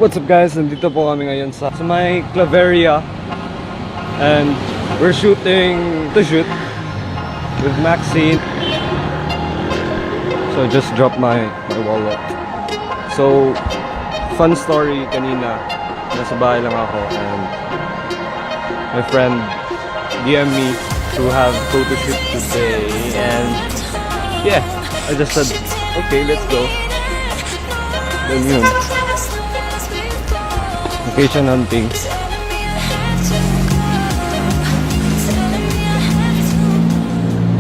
What's up guys? Nandito po kami ngayon sa may Claveria. And we're shooting PhotoShoot with Maxine. So I just dropped my wallet. So fun story kanina. Nasa bahay lang ako and my friend DM me to have PhotoShoot today. And yeah, I just said, okay, let's go. Then yun. Location hunting.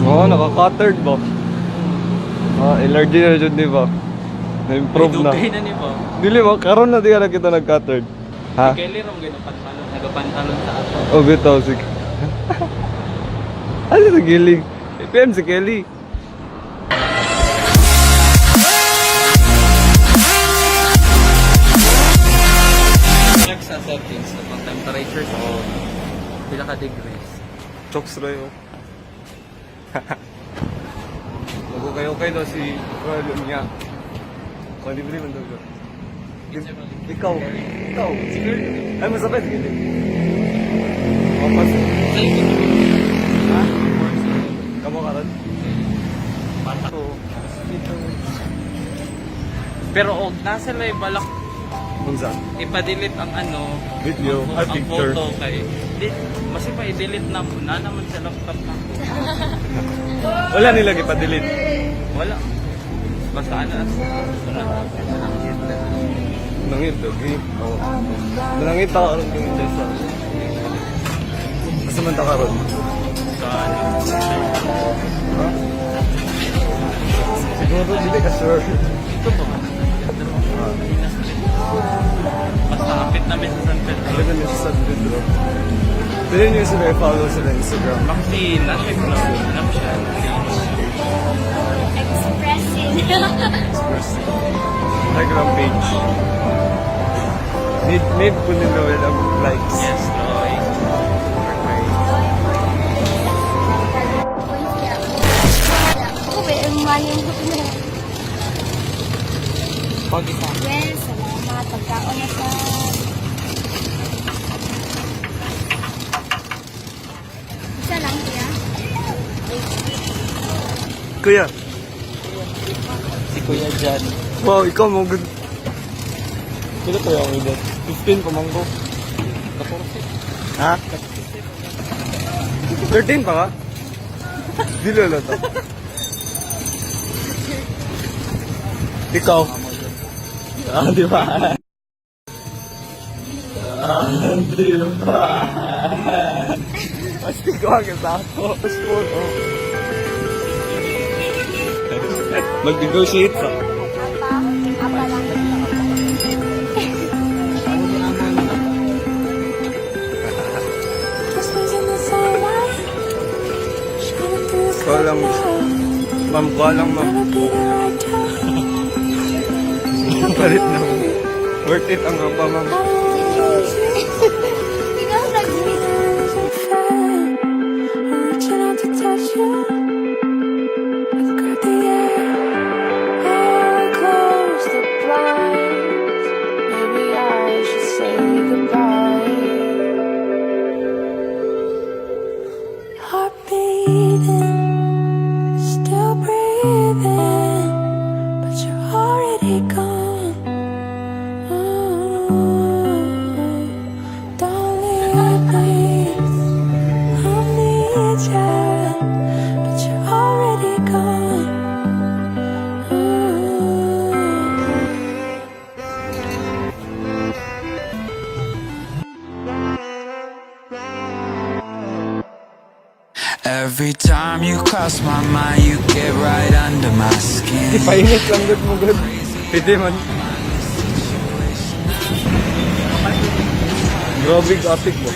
Oo, naka-cuttered ba? LRD na dyan, di ba? Na-improve na. Dugay na ni ba? Dili ba? Karoon na di ka na kita nag-cuttered. Ha? Kelly rom gano'n pantalon. Nagapantalon sa ato. Oh, bitaw. Sige. Ano sa giling? PM si Kelly. Sa settings ng temperature so pila ka degrees. Chokes na yun. Nagukay-ukay daw si Rolo niya. Kung libre man daw. Ikaw. Ay, masabay. Sige. Mapas. Ha? Kamu ka rin? Pata ko. Pero nasa live balak Unsa? ipa-delete ang ano Video, ang picture. photo kay masih pa i-delete na mo na naman sa laptop na ko. Wala nila ipa-delete. Wala. Basta ano Nangit, okay? Oo. Nangit ako rin yung Jessa. Kasi man ka rin. sa ano. Ha? Siguro hindi ka sure. Ito ba? Mas nakapit namin sa San Pedro. Alam na sa San Pedro. Pwede nyo sila i-follow sila sa Instagram. Maxine, nasa yung vlog. Ano siya? Expressing. Instagram page. Need po nila with likes. Yes, Troy. Pag-isa. Yes, salamat. Pagkaon na sa... Isa lang, kuya. Kuya. Si Kuya Jan. Wow, ikaw mo good. Kilo to yung edad. 15 pamangko. 14. Ha? 13 pa ka? Dilo lang to. Ikaw. Di ba? Di ba? Mas ikaw ang kasako. Mag-negotiate pa. Apa lang. Ko lang, ma'am, ko lang, ma'am. Palit na. Worth it ang apa, ma'am. Ikaw Every time you cross my mind, you get right under my skin. Ipainit lang good mo good. Pwede man. Grabe atik mo.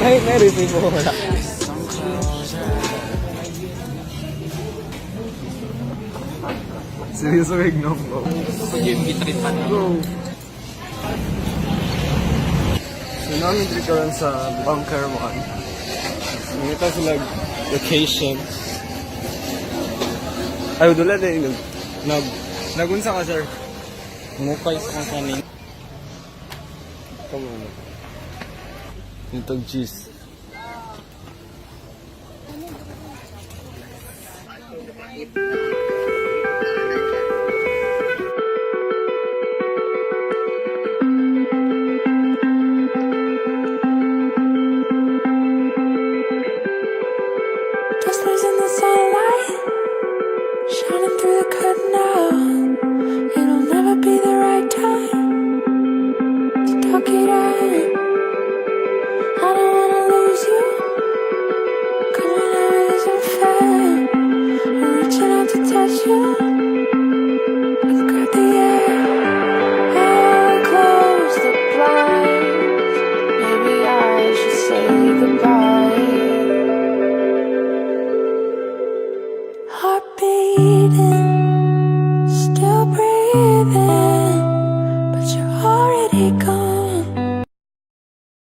May receive mo wala. Seryoso may gnome ko. Pag yung bitrit pa na. Go! So namin dito karon sa bunker mo kan. Nangita sila location. Ay, wala na yun. Nagunsa ka, sir? Mukay sa kanin. Come on. Itong cheese. Just losing the sunlight, shining through the curtain now. It'll never be the right time to talk it out. I don't wanna lose you. Come on, now it isn't fair. I'm reaching out to touch you and grab the air. I'll close the blinds. Maybe I should say goodbye. Heartbeat.